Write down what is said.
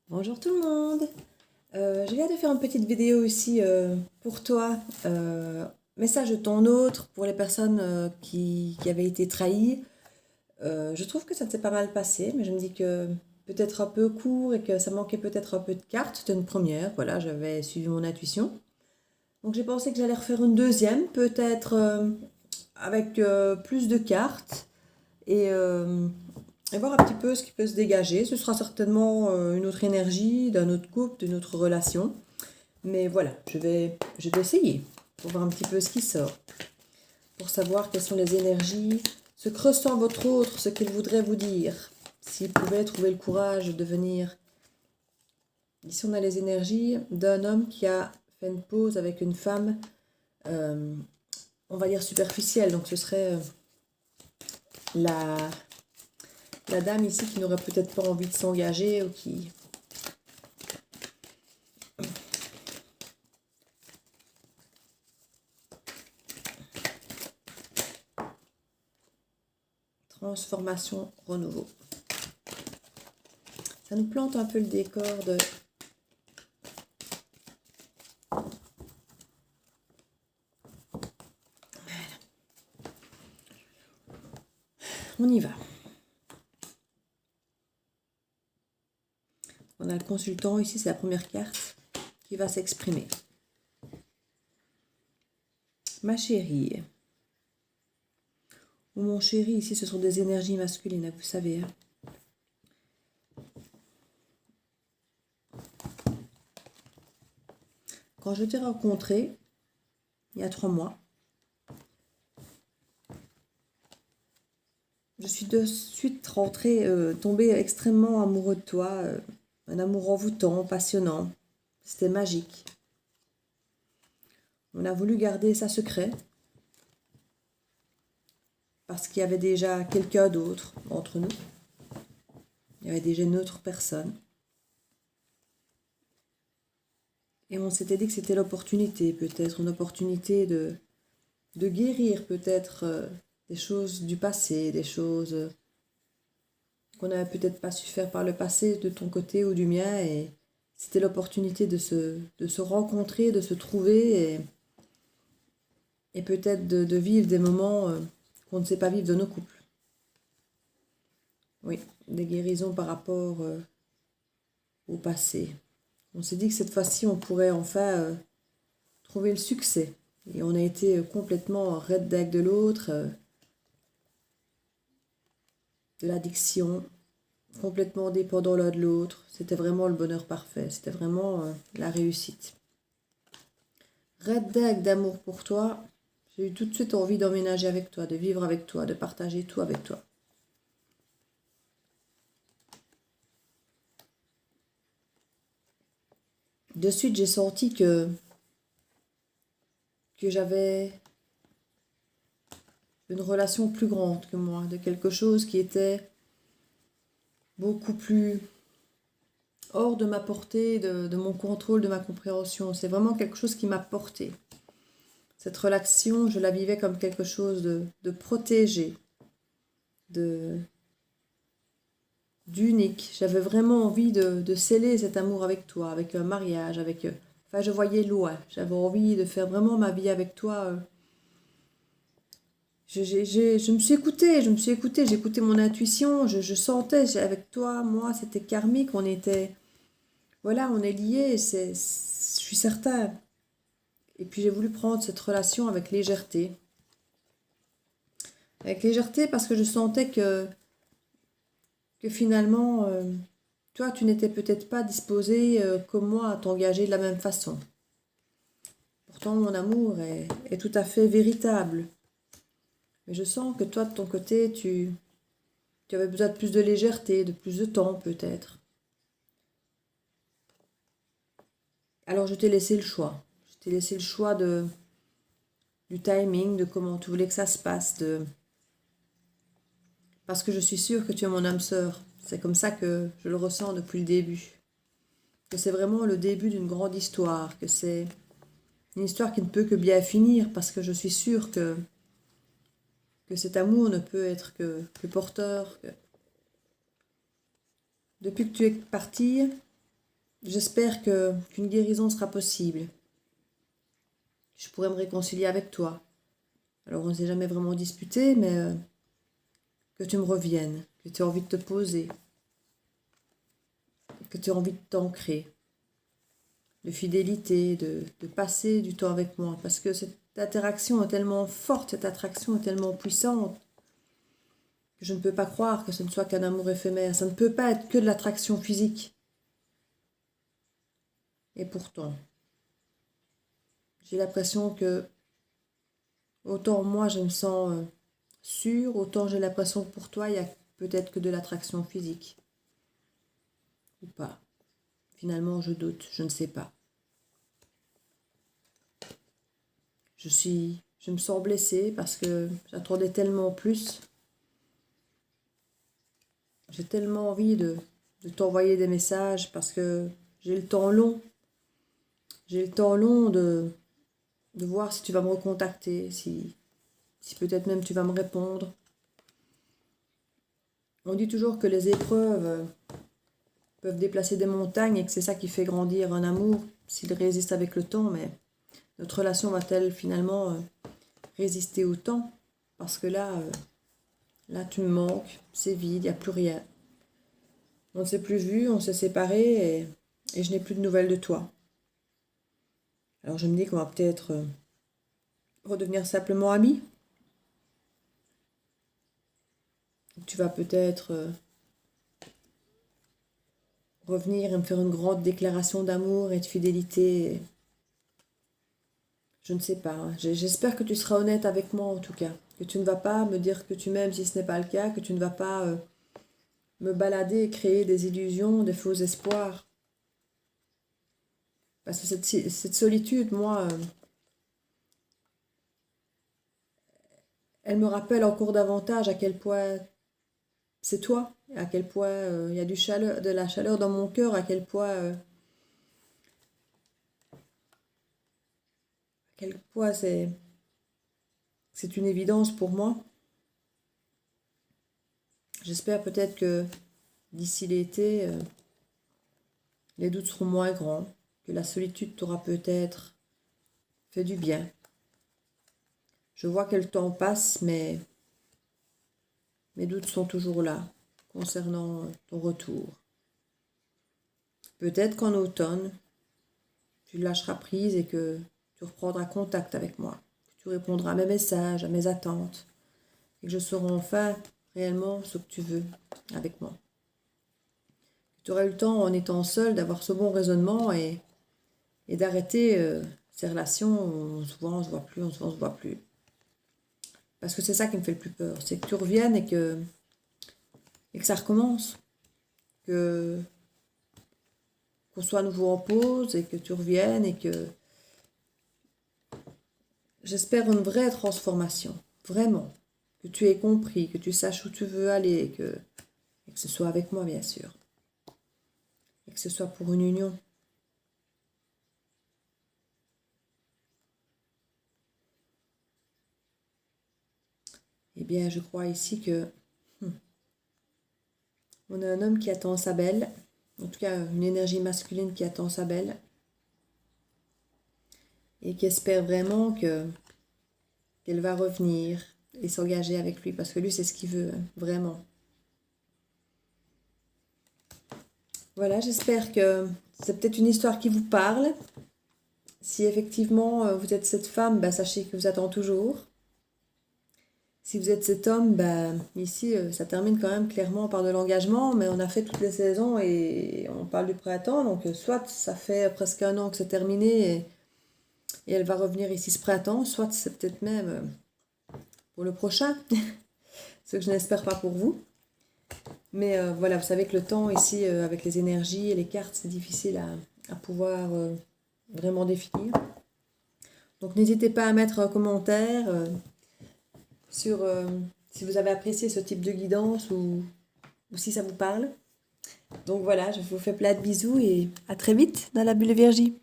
Bonjour tout le monde. Je viens de faire une petite vidéo ici pour toi. Message de ton autre pour les personnes qui avaient été trahies. Je trouve que ça s'est pas mal passé, mais je me dis que peut-être un peu court et que ça manquait peut-être un peu de cartes. C'était une première, voilà, j'avais suivi mon intuition. Donc j'ai pensé que j'allais refaire une deuxième, peut-être avec plus de cartes. Et, euh, et voir un petit peu ce qui peut se dégager. Ce sera certainement une autre énergie, d'un autre couple, d'une autre relation. Mais voilà, je vais essayer pour voir un petit peu ce qui sort. Pour savoir quelles sont les énergies, ce que ressent votre autre, ce qu'il voudrait vous dire. S'il pouvait trouver le courage de venir. Ici, on a les énergies d'un homme qui a fait une pause avec une femme, euh, on va dire superficielle. Donc ce serait la, la dame ici qui n'aurait peut-être pas envie de s'engager ou qui... Transformation, renouveau. Ça nous plante un peu le décor de... On y va. On a le consultant, ici c'est la première carte, qui va s'exprimer. Ma chérie. Ou mon chéri, ici ce sont des énergies masculines, vous savez. Hein. Quand je t'ai rencontré, il y a 3 mois, je suis de suite rentrée, tombée extrêmement amoureux de toi. Un amour envoûtant, passionnant. C'était magique. On a voulu garder ça secret. Parce qu'il y avait déjà quelqu'un d'autre entre nous. Il y avait déjà une autre personne. Et on s'était dit que c'était l'opportunité, peut-être une opportunité de guérir peut-être des choses du passé, des choses qu'on n'avait peut-être pas su faire par le passé de ton côté ou du mien. Et c'était l'opportunité de se rencontrer, de se trouver et peut-être de vivre des moments qu'on ne sait pas vivre de nos couples. Oui, des guérisons par rapport au passé. On s'est dit que cette fois-ci, on pourrait enfin trouver le succès. Et on a été complètement red d'ag de l'autre, de l'addiction, complètement dépendant l'un de l'autre. C'était vraiment le bonheur parfait. C'était vraiment la réussite. Red d'ag d'amour pour toi. J'ai eu tout de suite envie d'emménager avec toi, de vivre avec toi, de partager tout avec toi. De suite, j'ai senti que j'avais une relation plus grande que moi, de quelque chose qui était beaucoup plus hors de ma portée, de mon contrôle, de ma compréhension. C'est vraiment quelque chose qui m'a porté. Cette relation, je la vivais comme quelque chose de protégé, d'unique. J'avais vraiment envie de sceller cet amour avec toi, avec un mariage, avec... Enfin, je voyais loin. J'avais envie de faire vraiment ma vie avec toi. Je me suis écoutée, j'ai écouté mon intuition, je sentais avec toi, moi, c'était karmique, on était... Voilà, on est liés, je suis certain. Et puis j'ai voulu prendre cette relation avec légèreté. Avec légèreté parce que je sentais que finalement, toi, tu n'étais peut-être pas disposé comme moi à t'engager de la même façon. Pourtant, mon amour est tout à fait véritable. Mais je sens que toi, de ton côté, tu avais besoin de plus de légèreté, de plus de temps peut-être. Alors je t'ai laissé le choix. Je t'ai laissé le choix du timing, de comment tu voulais que ça se passe, parce que je suis sûre que tu es mon âme sœur. C'est comme ça que je le ressens depuis le début. Que c'est vraiment le début d'une grande histoire, que c'est une histoire qui ne peut que bien finir, parce que je suis sûre que cet amour ne peut être que porteur. Depuis que tu es partie, j'espère qu'une guérison sera possible. Je pourrais me réconcilier avec toi. Alors on ne s'est jamais vraiment disputé, mais que tu me reviennes, que tu as envie de te poser, que tu as envie de t'ancrer, de fidélité, de passer du temps avec moi. Parce que cette interaction est tellement forte, cette attraction est tellement puissante, que je ne peux pas croire que ce ne soit qu'un amour éphémère. Ça ne peut pas être que de l'attraction physique. Et pourtant, j'ai l'impression que autant moi je me sens sûre, autant j'ai l'impression que pour toi il y a peut-être que de l'attraction physique. Ou pas. Finalement je doute, je ne sais pas. Je me sens blessée parce que j'attendais tellement plus. J'ai tellement envie de t'envoyer des messages parce que j'ai le temps long. J'ai le temps long de voir si tu vas me recontacter, si peut-être même tu vas me répondre. On dit toujours que les épreuves peuvent déplacer des montagnes et que c'est ça qui fait grandir un amour s'il résiste avec le temps, mais notre relation va-t-elle finalement résister au temps? Parce que là tu me manques, c'est vide, il n'y a plus rien. On ne s'est plus vu, on s'est séparés et je n'ai plus de nouvelles de toi. Alors je me dis qu'on va peut-être redevenir simplement amis. Tu vas peut-être revenir et me faire une grande déclaration d'amour et de fidélité. Je ne sais pas. J'espère que tu seras honnête avec moi en tout cas. Que tu ne vas pas me dire que tu m'aimes si ce n'est pas le cas. Que tu ne vas pas me balader et créer des illusions, des faux espoirs. Parce que cette solitude, moi, elle me rappelle encore davantage à quel point c'est toi, à quel point il y a de la chaleur dans mon cœur, à quel point c'est une évidence pour moi. J'espère peut-être que d'ici l'été, les doutes seront moins grands, que la solitude t'aura peut-être fait du bien. Je vois que le temps passe, mais mes doutes sont toujours là concernant ton retour. Peut-être qu'en automne, tu lâcheras prise et que tu reprendras contact avec moi. Que tu répondras à mes messages, à mes attentes. Et que je saurai enfin réellement ce que tu veux avec moi. Que tu auras eu le temps, en étant seul, d'avoir ce bon raisonnement et d'arrêter ces relations où on se voit, on se voit plus, on se voit, on se voit plus. Parce que c'est ça qui me fait le plus peur. C'est que tu reviennes et que ça recommence. Qu'on soit à nouveau en pause et que tu reviennes et que j'espère une vraie transformation, vraiment. Que tu aies compris, que tu saches où tu veux aller et que ce soit avec moi, bien sûr. Et que ce soit pour une union. Eh bien, je crois ici que on a un homme qui attend sa belle, en tout cas une énergie masculine qui attend sa belle et qui espère vraiment qu'elle va revenir et s'engager avec lui parce que lui c'est ce qu'il veut, hein, vraiment. Voilà, j'espère que c'est peut-être une histoire qui vous parle. Si effectivement vous êtes cette femme, sachez que vous attend toujours. Si vous êtes cet homme, ici, ça termine quand même clairement par de l'engagement, mais on a fait toutes les saisons et on parle du printemps, donc soit ça fait presque un an que c'est terminé et elle va revenir ici ce printemps, soit c'est peut-être même pour le prochain, ce que je n'espère pas pour vous. Mais voilà, vous savez que le temps ici, avec les énergies et les cartes, c'est difficile à pouvoir vraiment définir. Donc n'hésitez pas à mettre un commentaire sur si vous avez apprécié ce type de guidance ou si ça vous parle. Donc voilà, je vous fais plein de bisous et à très vite dans la bulle Viergie.